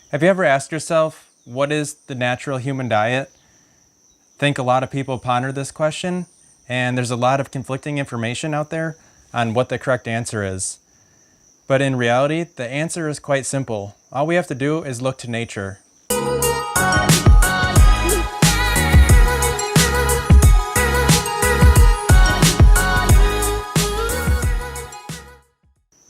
Have you ever asked yourself, what is the natural human diet? I think a lot of people ponder this question, and there's a lot of conflicting information out there on what the correct answer is. But in reality, the answer is quite simple. All we have to do is look to nature.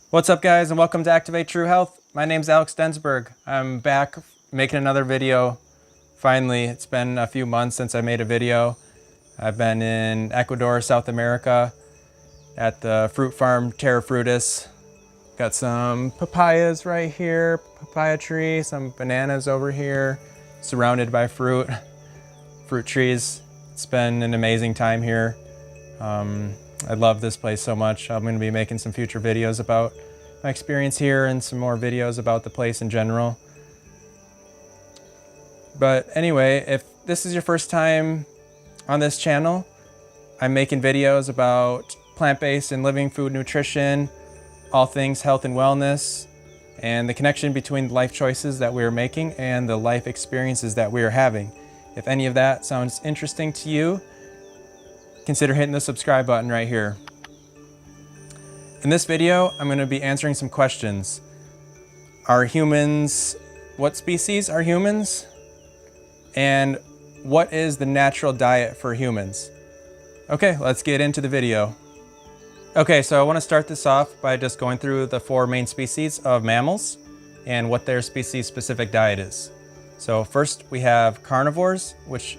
What's up, guys, and welcome to Activate True Health. My name's Alex Densberg. I'm back making another video. Finally, it's been a few months since I made a video. I've been in Ecuador, South America, at the fruit farm Terra Frutis. Got some papayas right here, papaya tree, some bananas over here, surrounded by fruit trees. It's been an amazing time here. I love this place so much. I'm going to be making some future videos about my experience here and some more videos about the place in general. But anyway, if this is your first time on this channel, I'm making videos about plant-based and living food nutrition, all things health and wellness, and the connection between the life choices that we're making and the life experiences that we're having. If any of that sounds interesting to you, consider hitting the subscribe button right here. In this video, I'm going to be answering some questions. Are humans, what species are humans? And what is the natural diet for humans? Okay, let's get into the video. Okay, so I want to start this off by just going through the four main species of mammals and what their species-specific diet is. So first we have carnivores, which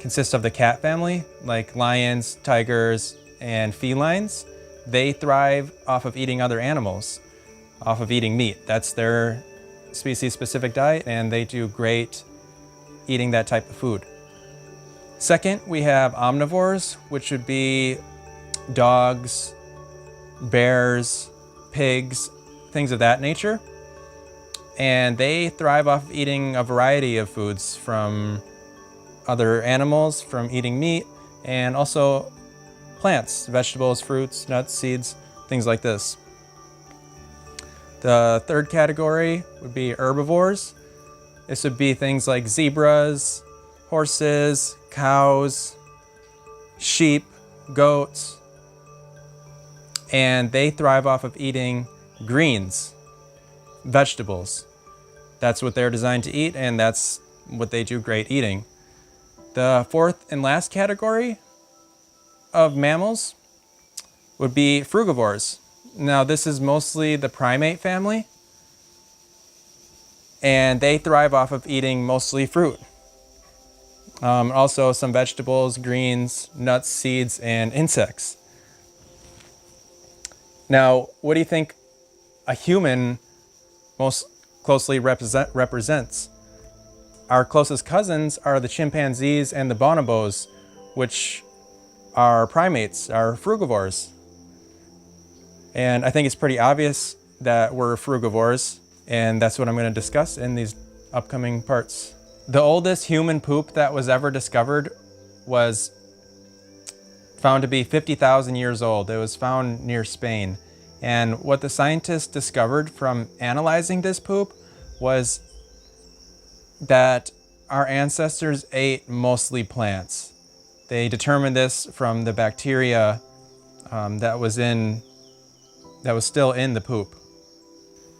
consists of the cat family, like lions, tigers, and felines. They thrive off of eating other animals, off of eating meat. That's their species-specific diet, and they do great eating that type of food. Second, we have omnivores, which would be dogs, bears, pigs, things of that nature. And they thrive off of eating a variety of foods from other animals, from eating meat, and also plants, vegetables, fruits, nuts, seeds, things like this. The third category would be herbivores. This would be things like zebras, horses, cows, sheep, goats, and they thrive off of eating greens, vegetables. That's what they're designed to eat, and that's what they do great eating. The fourth and last category of mammals would be frugivores. Now, this is mostly the primate family, and they thrive off of eating mostly fruit. Also some vegetables, greens, nuts, seeds, and insects. Now, what do you think a human most closely represents? Our closest cousins are the chimpanzees and the bonobos, which are primates, are frugivores. And I think it's pretty obvious that we're frugivores, and that's what I'm going to discuss in these upcoming parts. The oldest human poop that was ever discovered was found to be 50,000 years old. It was found near Spain. And what the scientists discovered from analyzing this poop was that our ancestors ate mostly plants. They determined this from the bacteria that was still in the poop.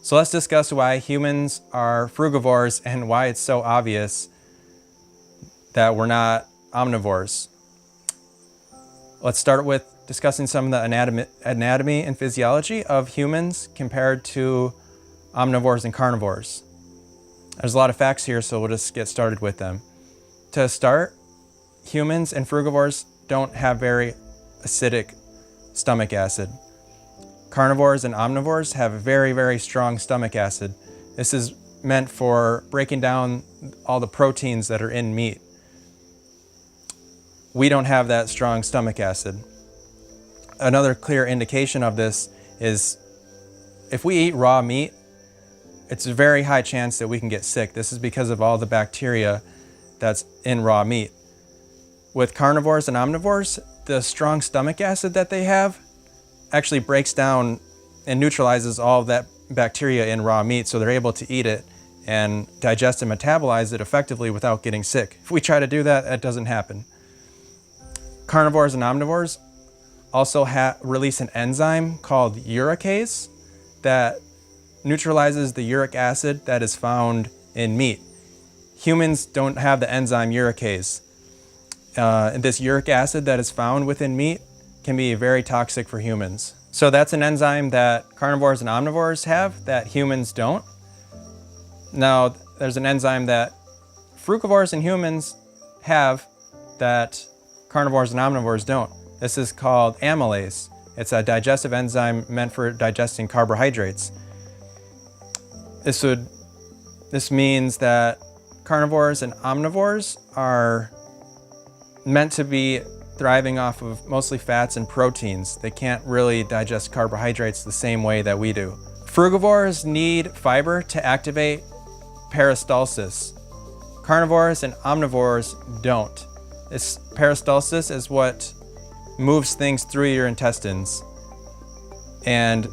So let's discuss why humans are frugivores and why it's so obvious that we're not omnivores. Let's start with discussing some of the anatomy and physiology of humans compared to omnivores and carnivores. There's a lot of facts here, so we'll just get started with them. To start, humans and frugivores don't have very acidic stomach acid. Carnivores and omnivores have very, very strong stomach acid. This is meant for breaking down all the proteins that are in meat. We don't have that strong stomach acid. Another clear indication of this is if we eat raw meat, it's a very high chance that we can get sick. This is because of all the bacteria that's in raw meat. With carnivores and omnivores, the strong stomach acid that they have actually breaks down and neutralizes all of that bacteria in raw meat, so they're able to eat it and digest and metabolize it effectively without getting sick. If we try to do that, that doesn't happen. Carnivores and omnivores also release an enzyme called uricase that neutralizes the uric acid that is found in meat. Humans don't have the enzyme uricase. This uric acid that is found within meat can be very toxic for humans. So that's an enzyme that carnivores and omnivores have that humans don't. Now, there's an enzyme that frugivores and humans have that carnivores and omnivores don't. This is called amylase. It's a digestive enzyme meant for digesting carbohydrates. This means that carnivores and omnivores are meant to be thriving off of mostly fats and proteins. They can't really digest carbohydrates the same way that we do. Frugivores need fiber to activate peristalsis. Carnivores and omnivores don't. This peristalsis is what moves things through your intestines. And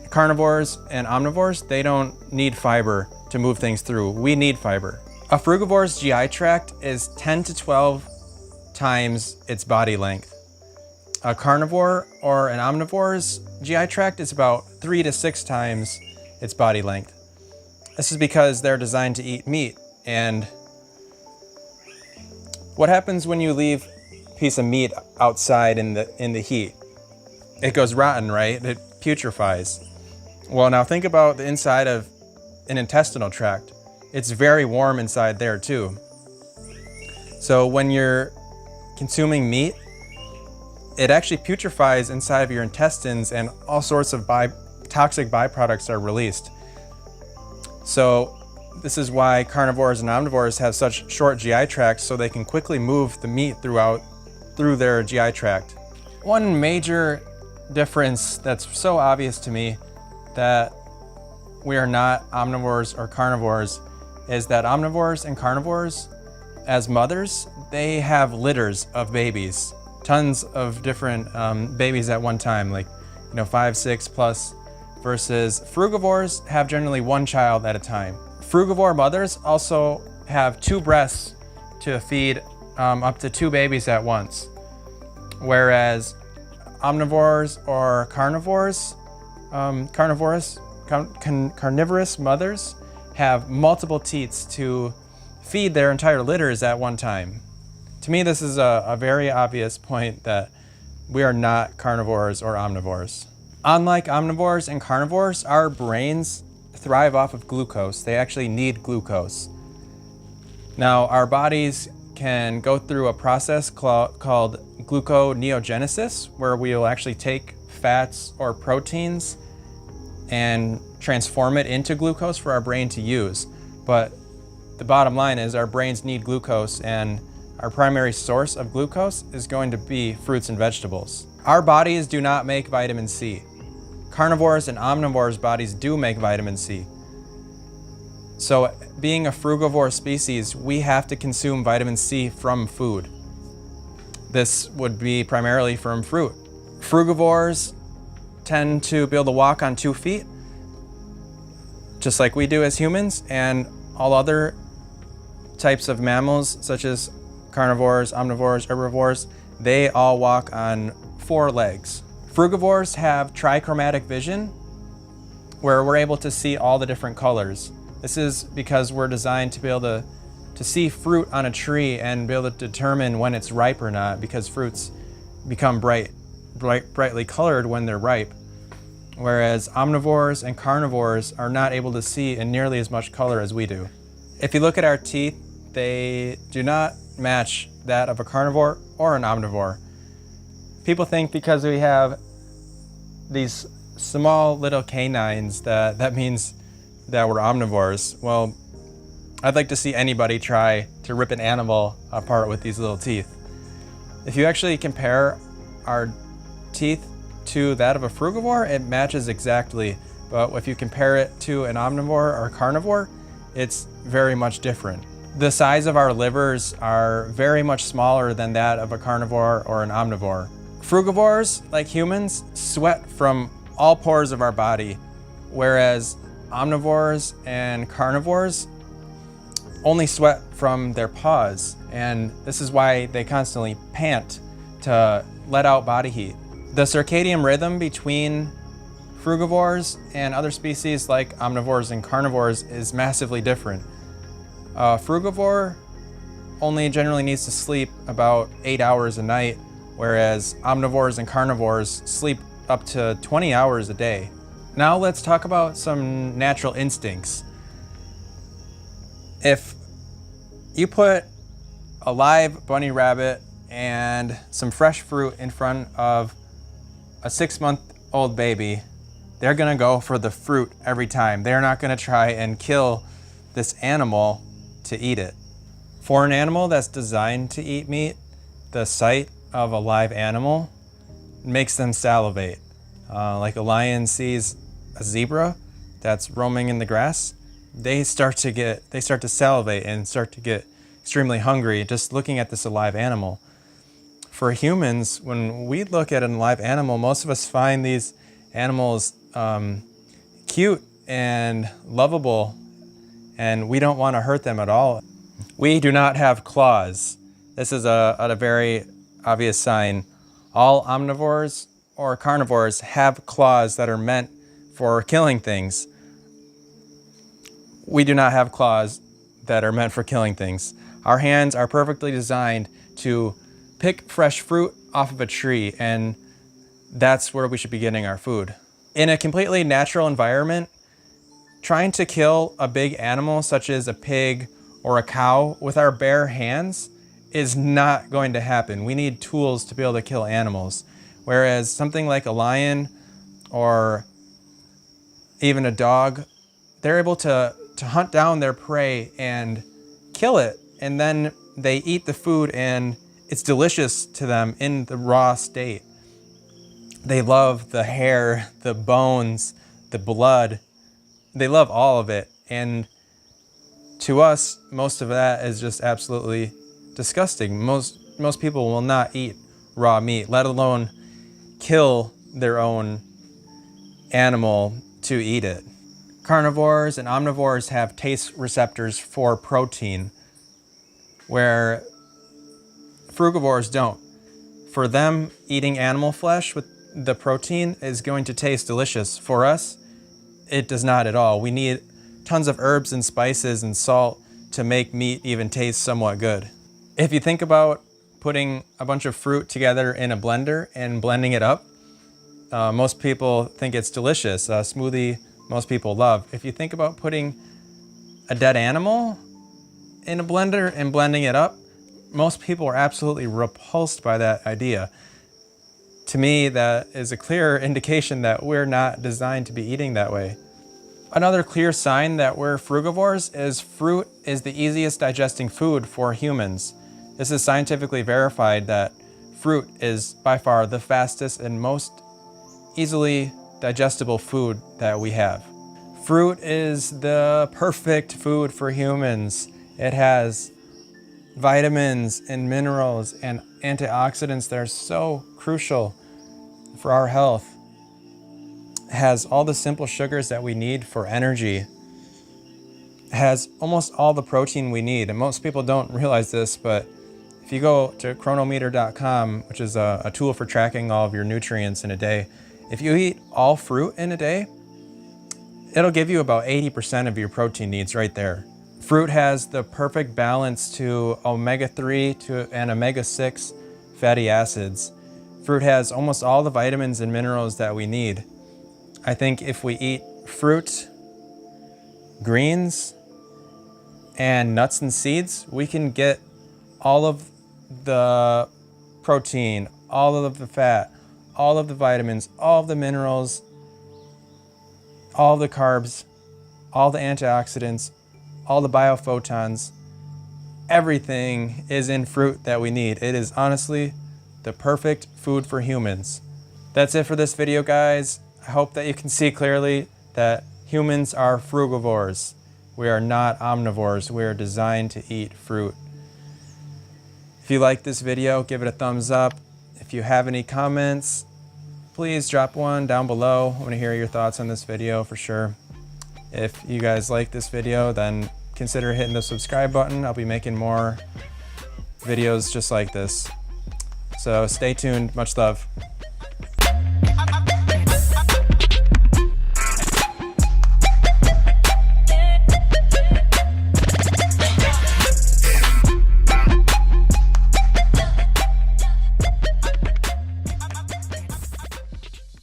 carnivores and omnivores, they don't need fiber to move things through. We need fiber. A frugivore's GI tract is 10 to 12 times its body length. A carnivore or an omnivore's GI tract is about 3 to 6 times its body length. This is because they're designed to eat meat. And what happens when you leave a piece of meat outside in the heat? It goes rotten, right? It putrefies. Well, now think about the inside of an intestinal tract. It's very warm inside there too. So when you're consuming meat, it actually putrefies inside of your intestines and all sorts of toxic byproducts are released. So this is why carnivores and omnivores have such short GI tracts, so they can quickly move the meat through their GI tract. One major difference that's so obvious to me that we are not omnivores or carnivores is that omnivores and carnivores, as mothers, they have litters of babies, tons of different babies at one time, like 5, 6 plus, versus frugivores have generally one child at a time. Frugivore mothers also have 2 breasts to feed up to 2 babies at once, whereas omnivores or carnivorous mothers have multiple teats to feed their entire litters at one time. To me, this is a very obvious point that we are not carnivores or omnivores. Unlike omnivores and carnivores, our brains thrive off of glucose. They actually need glucose. Now, our bodies can go through a process called gluconeogenesis, where we will actually take fats or proteins and transform it into glucose for our brain to use. But the bottom line is our brains need glucose, and our primary source of glucose is going to be fruits and vegetables. Our bodies do not make vitamin C. Carnivores and omnivores' bodies do make vitamin C. So being a frugivore species, we have to consume vitamin C from food. This would be primarily from fruit. Frugivores tend to be able to walk on 2 feet, just like we do as humans, and all other types of mammals, such as carnivores, omnivores, herbivores, they all walk on 4 legs. Frugivores have trichromatic vision, where we're able to see all the different colors. This is because we're designed to be able to see fruit on a tree and be able to determine when it's ripe or not, because fruits become brightly colored when they're ripe. Whereas omnivores and carnivores are not able to see in nearly as much color as we do. If you look at our teeth, they do not match that of a carnivore or an omnivore. People think because we have these small little canines that means that we're omnivores. Well, I'd like to see anybody try to rip an animal apart with these little teeth. If you actually compare our teeth to that of a frugivore, it matches exactly. But if you compare it to an omnivore or carnivore, it's very much different. The size of our livers are very much smaller than that of a carnivore or an omnivore. Frugivores, like humans, sweat from all pores of our body, whereas omnivores and carnivores only sweat from their paws, and this is why they constantly pant to let out body heat. The circadian rhythm between frugivores and other species like omnivores and carnivores is massively different. A frugivore only generally needs to sleep about 8 hours a night, whereas omnivores and carnivores sleep up to 20 hours a day. Now let's talk about some natural instincts. If you put a live bunny rabbit and some fresh fruit in front of a 6-month-old baby, they're gonna go for the fruit every time. They're not gonna try and kill this animal to eat it. For an animal that's designed to eat meat, the sight of a live animal makes them salivate. Like a lion sees a zebra that's roaming in the grass, they start to salivate and start to get extremely hungry just looking at this alive animal. For humans, when we look at an alive animal, most of us find these animals cute and lovable, and we don't want to hurt them at all. We do not have claws. This is a very obvious sign. All omnivores or carnivores have claws that are meant for killing things. We do not have claws that are meant for killing things. Our hands are perfectly designed to pick fresh fruit off of a tree, and that's where we should be getting our food. In a completely natural environment, trying to kill a big animal such as a pig or a cow with our bare hands is not going to happen. We need tools to be able to kill animals. Whereas something like a lion or even a dog, they're able to hunt down their prey and kill it, and then they eat the food and it's delicious to them in the raw state. They love the hair, the bones, the blood. They love all of it. And to us, most of that is just absolutely disgusting. Most people will not eat raw meat, let alone kill their own animal to eat it. Carnivores and omnivores have taste receptors for protein, where frugivores don't. For them, eating animal flesh with the protein is going to taste delicious. For us, it does not at all. We need tons of herbs and spices and salt to make meat even taste somewhat good. If you think about putting a bunch of fruit together in a blender and blending it up, most people think it's delicious. A smoothie most people love. If you think about putting a dead animal in a blender and blending it up, most people are absolutely repulsed by that idea. To me, that is a clear indication that we're not designed to be eating that way. Another clear sign that we're frugivores is fruit is the easiest digesting food for humans. This is scientifically verified that fruit is by far the fastest and most easily digestible food that we have. Fruit is the perfect food for humans. It has vitamins and minerals and antioxidants that are so crucial for our health. It has all the simple sugars that we need for energy. It has almost all the protein we need, and most people don't realize this, but if you go to chronometer.com, which is a tool for tracking all of your nutrients in a day, if you eat all fruit in a day, it'll give you about 80% of your protein needs right there. Fruit has the perfect balance to omega-3 and omega-6 fatty acids. Fruit has almost all the vitamins and minerals that we need. I think if we eat fruit, greens, and nuts and seeds, we can get all of the protein, all of the fat, all of the vitamins, all of the minerals, all of the carbs, all the antioxidants, all the biophotons. Everything is in fruit that we need. It is honestly the perfect food for humans. That's it for this video, guys. I hope that you can see clearly that humans are frugivores. We are not omnivores. We are designed to eat fruit. If you like this video, give it a thumbs up. If you have any comments, please drop one down below. I want to hear your thoughts on this video for sure. If you guys like this video, then consider hitting the subscribe button. I'll be making more videos just like this. So stay tuned. Much love.